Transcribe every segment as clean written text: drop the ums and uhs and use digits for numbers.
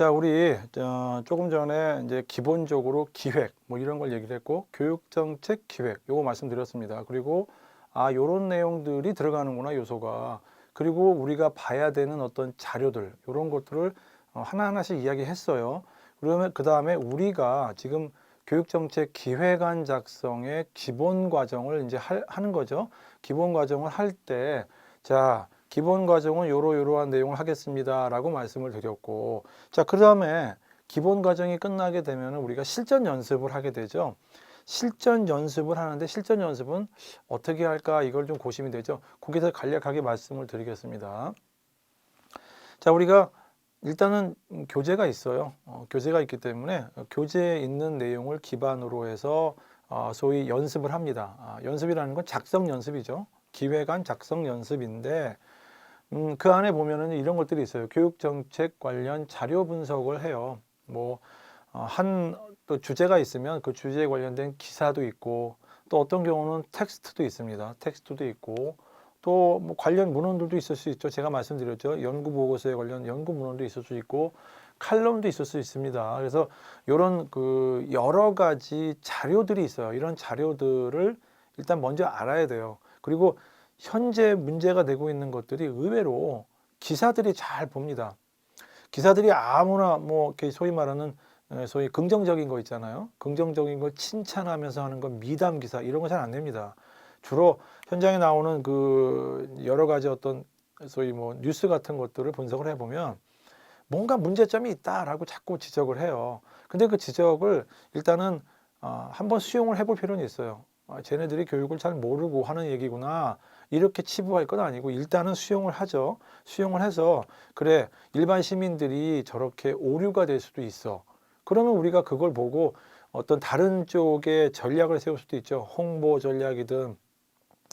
자, 우리 조금 전에 이제 기본적으로 기획 뭐 이런 걸 얘기를 했고, 교육정책 기획 요거 말씀드렸습니다. 그리고 요런 내용들이 들어가는구나, 요소가. 그리고 우리가 봐야 되는 어떤 자료들 요런 것들을 하나하나씩 이야기했어요. 그러면 그 다음에 우리가 지금 교육정책 기획안 작성의 기본 과정을 이제 하는 거죠. 기본 과정을 할 때, 자, 기본 과정은 요러한 내용을 하겠습니다 라고 말씀을 드렸고, 자, 그 다음에 기본 과정이 끝나게 되면 우리가 실전 연습을 하게 되죠. 실전 연습을 하는데, 실전 연습은 어떻게 할까, 이걸 좀 고심이 되죠. 거기서 간략하게 말씀을 드리겠습니다. 자, 우리가 일단은 교재가 있어요. 교재가 있기 때문에 교재에 있는 내용을 기반으로 해서 소위 연습을 합니다. 연습이라는 건 작성 연습이죠. 기획안 작성 연습인데, 그 안에 보면은 이런 것들이 있어요. 교육 정책 관련 자료 분석을 해요. 뭐, 또 주제가 있으면 그 주제에 관련된 기사도 있고, 또 어떤 경우는 텍스트도 있습니다. 텍스트도 있고, 또 뭐 관련 문헌들도 있을 수 있죠. 제가 말씀드렸죠. 연구 보고서에 관련 연구 문헌도 있을 수 있고, 칼럼도 있을 수 있습니다. 그래서 이런 그 여러 가지 자료들이 있어요. 이런 자료들을 일단 먼저 알아야 돼요. 그리고 현재 문제가 되고 있는 것들이 의외로 기사들이 잘 봅니다. 기사들이 아무나 뭐 이렇게 소위 말하는 소위 긍정적인 거 있잖아요. 긍정적인 걸 칭찬하면서 하는 건 미담 기사 이런 거 잘 안 냅니다. 주로 현장에 나오는 그 여러 가지 어떤 소위 뭐 뉴스 같은 것들을 분석을 해보면 뭔가 문제점이 있다라고 자꾸 지적을 해요. 근데 그 지적을 일단은 한번 수용을 해볼 필요는 있어요. 쟤네들이 교육을 잘 모르고 하는 얘기구나, 이렇게 치부할 건 아니고 일단은 수용을 하죠. 수용을 해서, 그래, 일반 시민들이 저렇게 오류가 될 수도 있어. 그러면 우리가 그걸 보고 어떤 다른 쪽의 전략을 세울 수도 있죠. 홍보 전략이든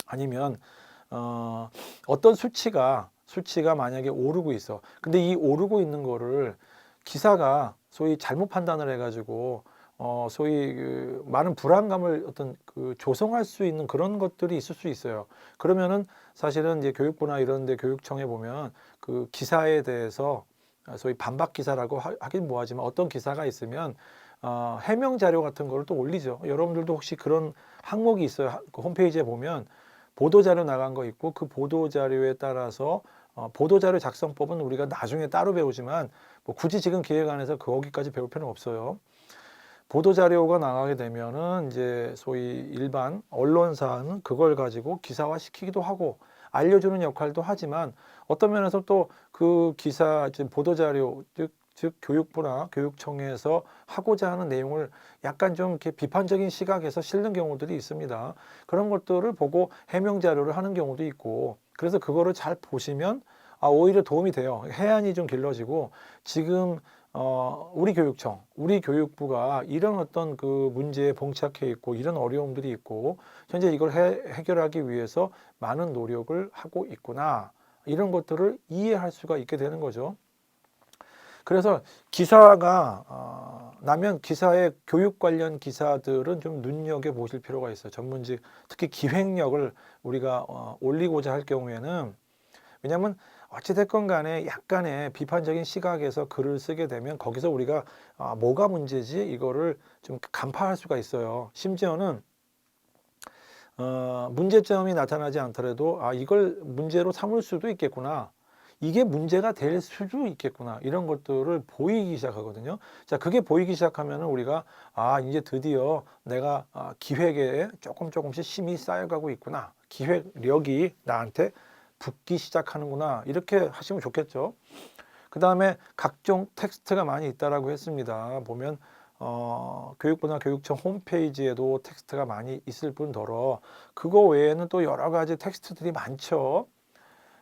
아니면 어떤 수치가 만약에 오르고 있어. 근데 이 오르고 있는 거를 기사가 소위 잘못 판단을 해가지고 소위 그 많은 불안감을 어떤 그 조성할 수 있는 그런 것들이 있을 수 있어요. 그러면은 사실은 이제 교육부나 이런 데 교육청에 보면 그 기사에 대해서 소위 반박 기사라고 하긴 뭐하지만 어떤 기사가 있으면 해명 자료 같은 거를 또 올리죠. 여러분들도 혹시 그런 항목이 있어요. 그 홈페이지에 보면 보도자료 나간 거 있고, 그 보도자료에 따라서 보도자료 작성법은 우리가 나중에 따로 배우지만 뭐 굳이 지금 기획안에서 거기까지 배울 필요는 없어요. 보도자료가 나가게 되면은 이제 소위 일반 언론사는 그걸 가지고 기사화 시키기도 하고 알려주는 역할도 하지만, 어떤 면에서 또 그 기사, 즉 보도자료, 즉 교육부나 교육청에서 하고자 하는 내용을 약간 좀 이렇게 비판적인 시각에서 실는 경우들이 있습니다. 그런 것들을 보고 해명 자료를 하는 경우도 있고, 그래서 그거를 잘 보시면 오히려 도움이 돼요. 해안이 좀 길러지고, 지금 우리 교육청, 우리 교육부가 이런 어떤 그 문제에 봉착해 있고 이런 어려움들이 있고 현재 이걸 해결하기 위해서 많은 노력을 하고 있구나, 이런 것들을 이해할 수가 있게 되는 거죠. 그래서 기사가 나면 기사의 교육 관련 기사들은 좀 눈여겨 보실 필요가 있어요. 전문직, 특히 기획력을 우리가 올리고자 할 경우에는, 왜냐하면 어찌됐건 간에 약간의 비판적인 시각에서 글을 쓰게 되면 거기서 우리가 뭐가 문제지, 이거를 좀 간파할 수가 있어요. 심지어는 문제점이 나타나지 않더라도 이걸 문제로 삼을 수도 있겠구나, 이게 문제가 될 수도 있겠구나, 이런 것들을 보이기 시작하거든요. 자, 그게 보이기 시작하면 우리가 이제 드디어 내가 기획에 조금씩 힘이 쌓여가고 있구나, 기획력이 나한테 붙기 시작하는구나, 이렇게 하시면 좋겠죠. 그 다음에 각종 텍스트가 많이 있다라고 했습니다. 보면 교육부나 교육청 홈페이지에도 텍스트가 많이 있을 뿐더러 그거 외에는 또 여러 가지 텍스트들이 많죠.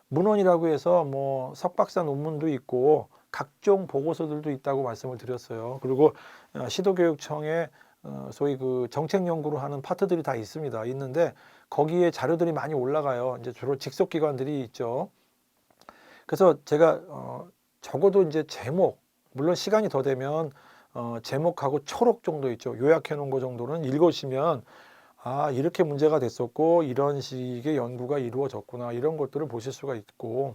문헌이라고 해서 뭐 석박사 논문도 있고 각종 보고서들도 있다고 말씀을 드렸어요. 그리고 시도교육청에 소위 그 정책 연구로 하는 파트들이 다 있습니다. 있는데 거기에 자료들이 많이 올라가요. 이제 주로 직속기관들이 있죠. 그래서 제가 적어도 이제 제목, 물론 시간이 더 되면 제목하고 초록 정도 있죠. 요약해 놓은 거 정도는 읽으시면 이렇게 문제가 됐었고 이런 식의 연구가 이루어졌구나, 이런 것들을 보실 수가 있고,